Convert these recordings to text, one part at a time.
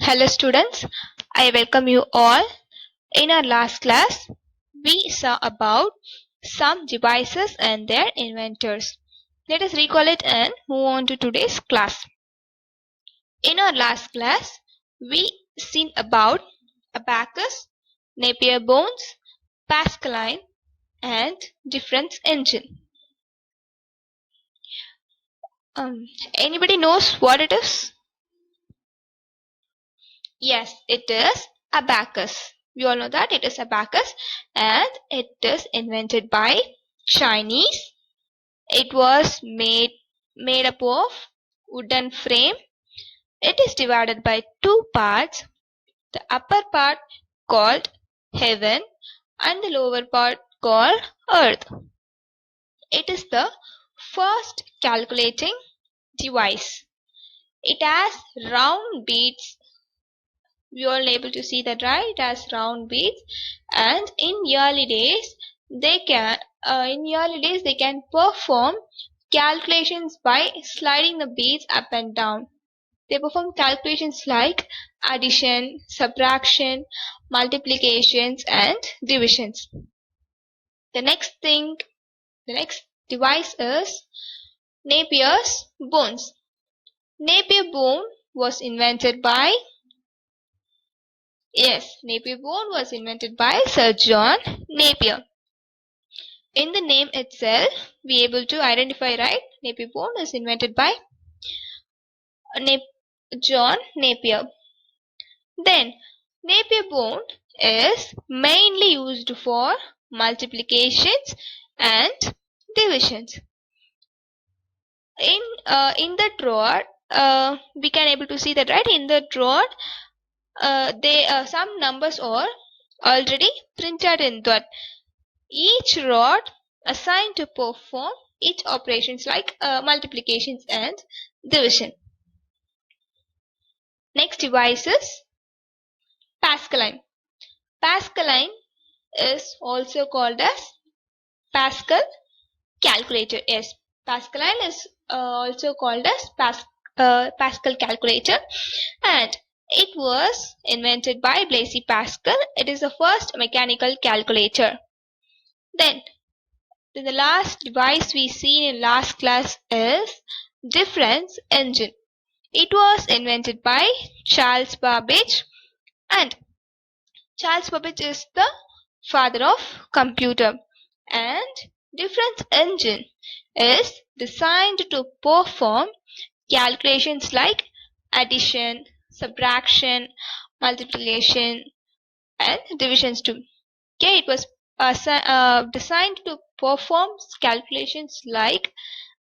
Hello students, I welcome you all. In our last class, we saw about some devices and their inventors. Let us recall it and move on to today's class. In our last class, we seen about abacus, Napier bones, Pascaline and difference engine. Anybody knows what it is? Yes, it is abacus. We all know that it is abacus and it is invented by Chinese. It was made up of wooden frame. It is divided by two parts. The upper part called heaven and the lower part called earth. It is the first calculating device. It has round beads. We all able to see that, right? It has round beads, and in early days they can perform calculations by sliding the beads up and down. They perform calculations like addition, subtraction, multiplications and divisions. The next device is Napier's bones. Napier bone was invented by Napier bone was invented by Sir John Napier. In the name itself, we are able to identify, right? Napier bone is invented by John Napier. Then, Napier bone is mainly used for multiplications and divisions. In the rod, we can able to see that, right? In the rod, some numbers are already printed in that. Each rod assigned to perform each operations like multiplications and division. Next device is Pascaline. Pascaline is also called as Pascal calculator. Yes, Pascaline is also called as Pascal calculator, and it was invented by Blaise Pascal. It is the first mechanical calculator. Then the last device we seen in last class is difference engine. It was invented by Charles Babbage, and Charles Babbage is the father of computer, and difference engine is designed to perform calculations like addition, subtraction, multiplication and divisions too. Okay, it was designed to perform calculations like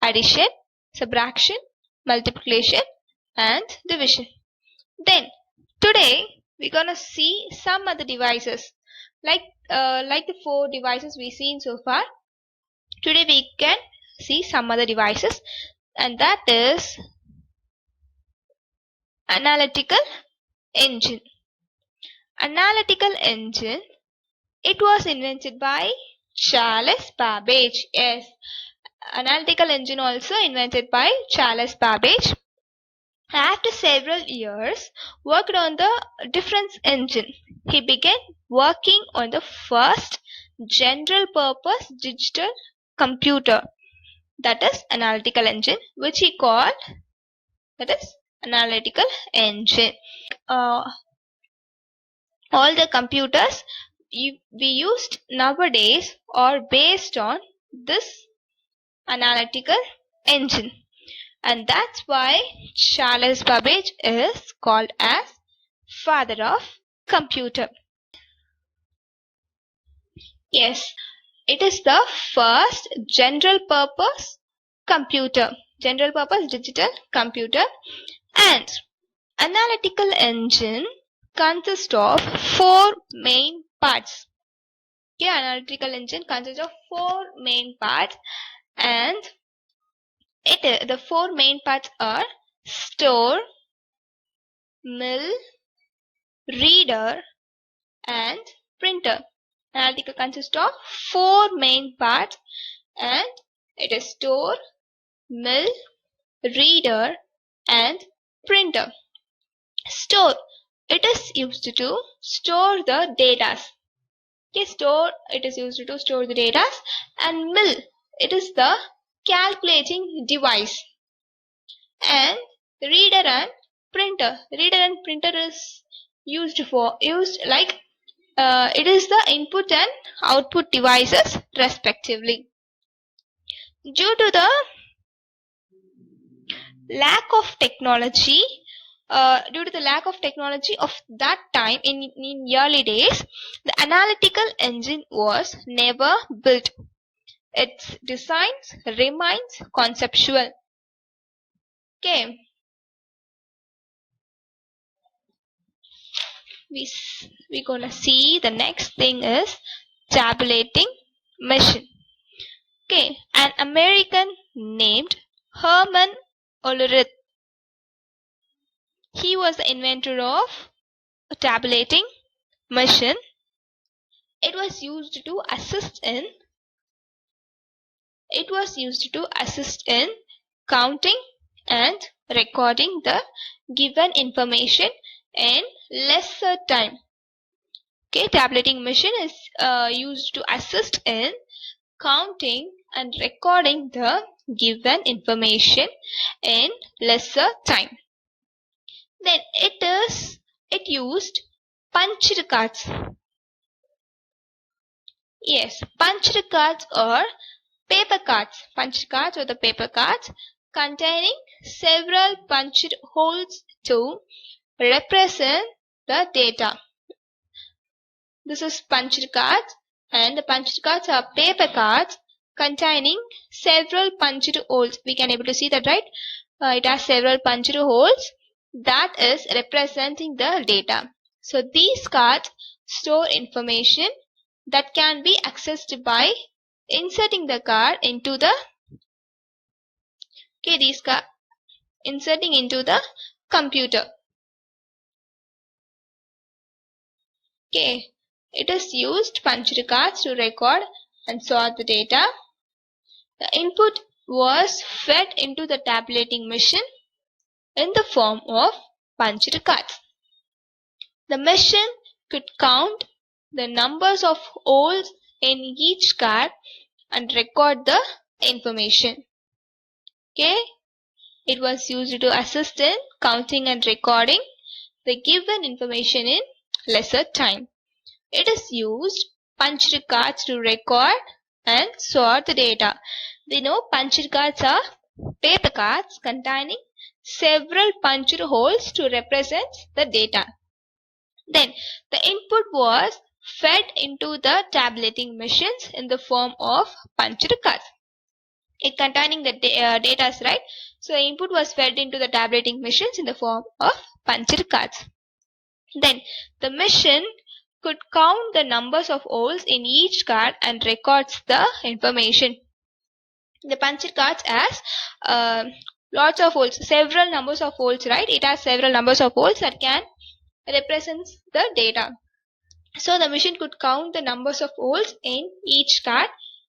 addition, subtraction, multiplication and division. Then today we're gonna see some other devices like the four devices we've seen so far. Today we can see some other devices, and that is analytical engine. Analytical engine, it was invented by Charles Babbage. Yes, analytical engine also invented by Charles Babbage. After several years worked on the difference engine, he began working on the first general purpose digital computer, that is analytical engine, which he called that is analytical engine. All the computers we used nowadays are based on this analytical engine, and that's why Charles Babbage is called as father of computer. Yes, it is the first general purpose digital computer, and analytical engine consists of four main parts. Okay, analytical engine consists of four main parts, and the four main parts are store, mill, reader and printer. Analytical consists of four main parts, and it is store, mill, reader and printer. Store. it is used to store the data. Okay, it is used to store the data, and mill, it is the calculating device. And reader and printer is used like it is the input and output devices respectively. Due to the lack of technology of that time in early days, the analytical engine was never built. Its designs remains conceptual. Okay, we gonna see the next thing is tabulating machine. Okay, an American named Herman Ollerith, he was the inventor of a tabulating machine. It was used to assist in counting and recording the given information in lesser time. Okay, tabulating machine is used to assist in counting and recording the given information in lesser time. Then it used punched cards. Yes, punched cards or paper cards. Punched cards or the paper cards containing several punched holes to represent the data. This is punched cards, and the punched cards are paper cards containing several punched holes. We can able to see that, right? It has several punched holes that is representing the data. So these cards store information that can be accessed by inserting the card into the inserting into the computer. Okay, it is used punched cards to record and sort the data. The input was fed into the tabulating machine in the form of punched cards. The machine could count the numbers of holes in each card and record the information. Okay, it was used to assist in counting and recording the given information in lesser time. It is used punched cards to record and sort the data. We know punched cards are paper cards containing several punched holes to represent the data. Then the input was fed into the tabulating machines in the form of punched cards. It containing the data, right? So the input was fed into the tabulating machines in the form of punched cards. Then the machine could count the numbers of holes in each card and records the information. The punched cards has lots of holes, several numbers of holes, right? It has several numbers of holes that can represent the data. So the machine could count the numbers of holes in each card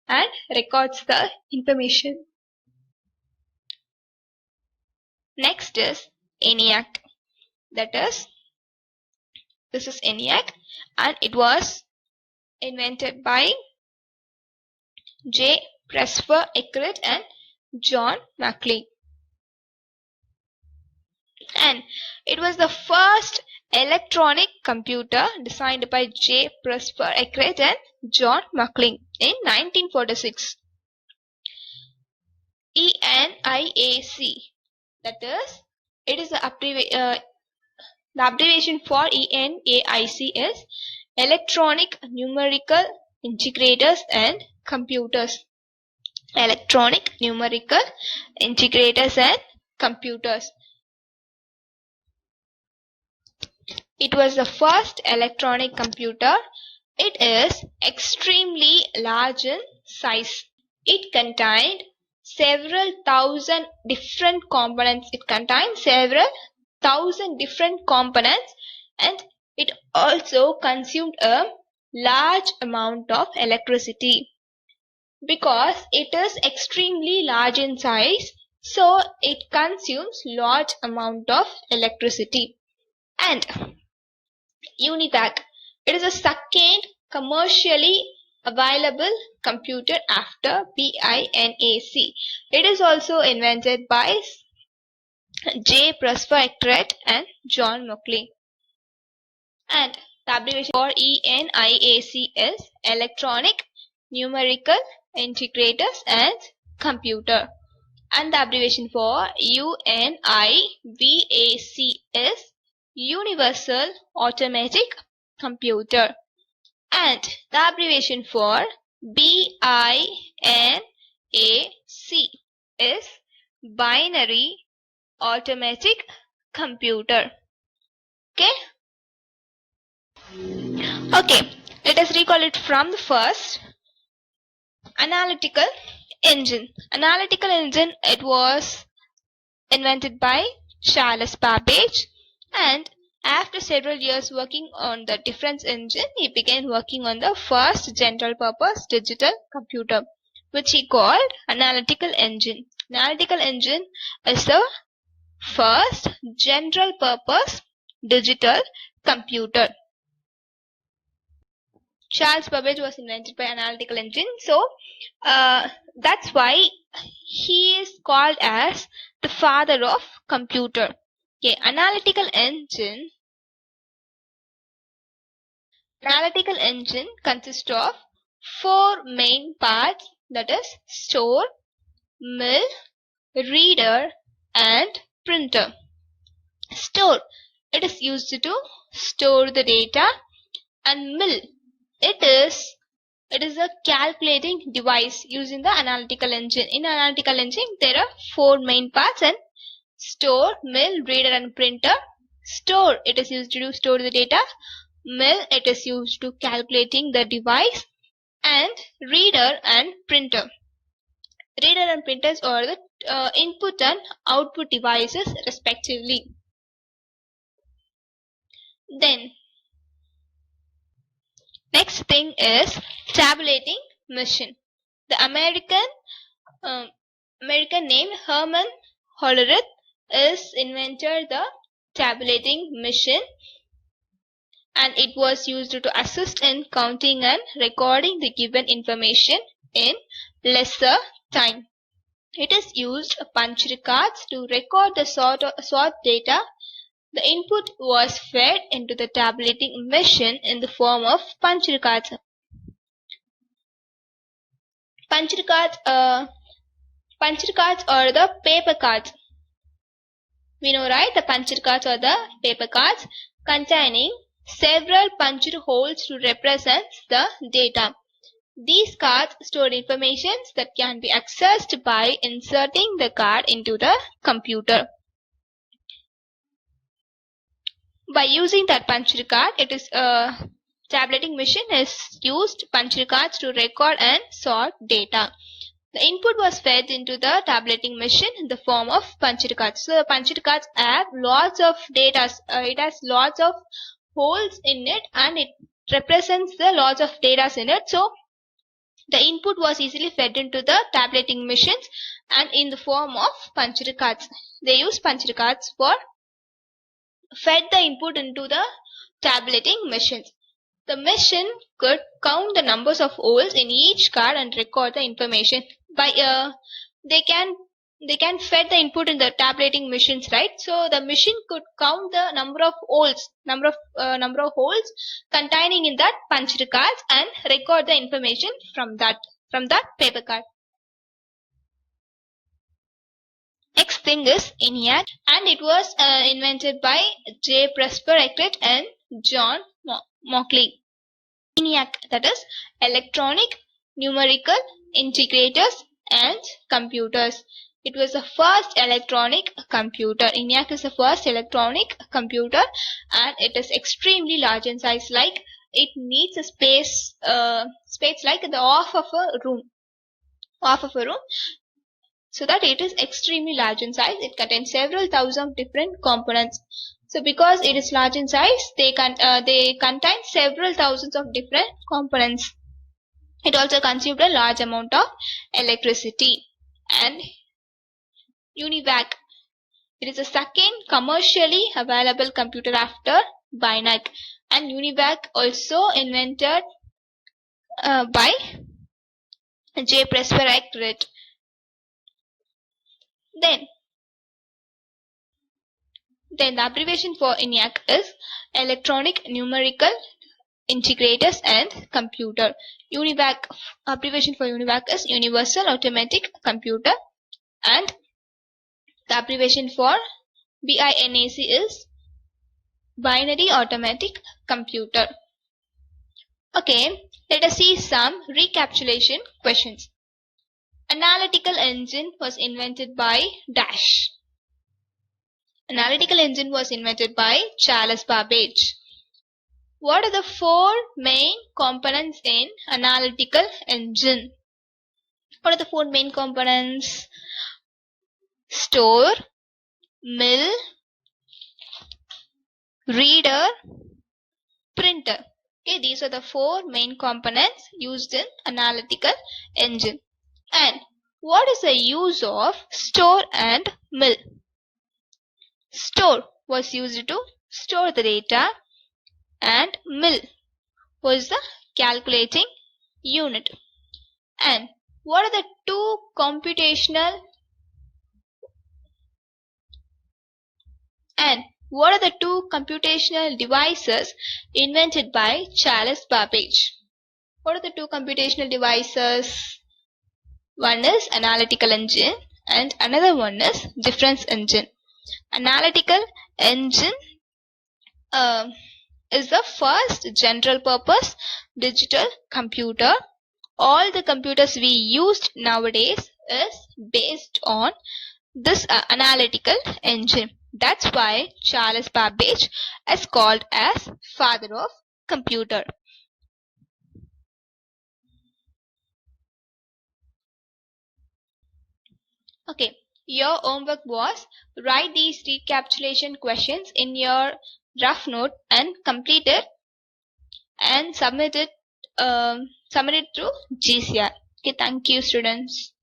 and records the information. Next is ENIAC. This is ENIAC, and it was invented by J. Presper Eckert and John McLean. And it was the first electronic computer designed by J. Presper Eckert and John McLean in 1946. ENIAC, that is, it is the abbreviation for ENIAC is Electronic Numerical Integrators and Computers. Electronic Numerical Integrators and Computers. It was the first electronic computer. It is extremely large in size. It contained several thousand different components. And it also consumed a large amount of electricity. Because it is extremely large in size, so it consumes large amount of electricity. And UNIVAC. It is the second commercially available computer after BINAC. It is also invented by J. Presper Eckert and John Mauchly. And the abbreviation for ENIAC is Electronic Numerical Integrators and Computer. And the abbreviation for UNIVAC is Universal Automatic Computer. And the abbreviation for BINAC is Binary Automatic Computer. Okay, let us recall it from the first. Analytical engine. Analytical engine, it was invented by Charles Babbage, and after several years working on the difference engine, he began working on the first general purpose digital computer, which he called analytical engine. Analytical engine is the first general purpose digital computer. Charles Babbage was invented by analytical engine, so that's why he is called as the father of computer. Okay, analytical engine consists of four main parts, that is store, mill, reader and printer. Store, it is used to store the data, and mill, it is a calculating device used in the analytical engine. In analytical engine, there are four main parts, and store, mill, reader and printer. Store, it is used to store the data. Mill, it is used to calculating the device. And reader and printer. Reader and printers are the input and output devices respectively. Then next thing is tabulating machine. The American named Herman Hollerith is invented the tabulating machine, and it was used to assist in counting and recording the given information in lesser time. It is used punch cards to record the sort data. The input was fed into the tabulating machine in the form of punch cards. Punch cards are the paper cards. We know, right? The punch cards are the paper cards containing several punched holes to represent the data. These cards store information that can be accessed by inserting the card into the computer. By using that punch card, it is tabulating machine is used punch cards to record and sort data. The input was fed into the tabulating machine in the form of punch cards. So the punch cards have lots of data. It has lots of holes in it, and it represents the lots of data in it. So the input was easily fed into the tabulating machines and in the form of punch cards. They use punch cards for fed the input into the tabulating machines. The machine could count the numbers of holes in each card and record the information. By they can fed the input in the tabulating machines, right? So the machine could count the number of holes containing in that punched cards and record the information from that paper card. Next thing is ENIAC, and it was invented by J. Presper Eckert and John Mauchly. ENIAC, that is Electronic Numerical Integrators and Computers. It was the first electronic computer. ENIAC is the first electronic computer, and it is extremely large in size. Like it needs a space like the half of a room, so that it is extremely large in size. It contains several thousand different components. So because it is large in size, they contain several thousands of different components. It also consumed a large amount of electricity. And UNIVAC, it is the second commercially available computer after BINAC, and UNIVAC also invented by J. Presbyterian Wright. Then the abbreviation for ENIAC is Electronic Numerical Integrators and Computer. UNIVAC, abbreviation for UNIVAC is Universal Automatic Computer, and the abbreviation for BINAC is Binary Automatic Computer. Okay, let us see some recapitulation questions. Analytical engine was invented by Dash. Analytical engine was invented by Charles Babbage. What are the four main components in analytical engine? What are the four main components? Store, mill, reader, printer. Okay, these are the four main components used in analytical engine. And what is the use of store and mill? Store was used to store the data, and mill was the calculating unit. And what are the two computational devices invented by Charles Babbage? What are the two computational devices? One is analytical engine and another one is difference engine. Analytical engine is the first general purpose digital computer. All the computers we used nowadays is based on this analytical engine. That's why Charles Babbage is called as father of computer. Okay, your homework was write these recapitulation questions in your rough note and complete it and submit it through GCR. Okay, thank you, students.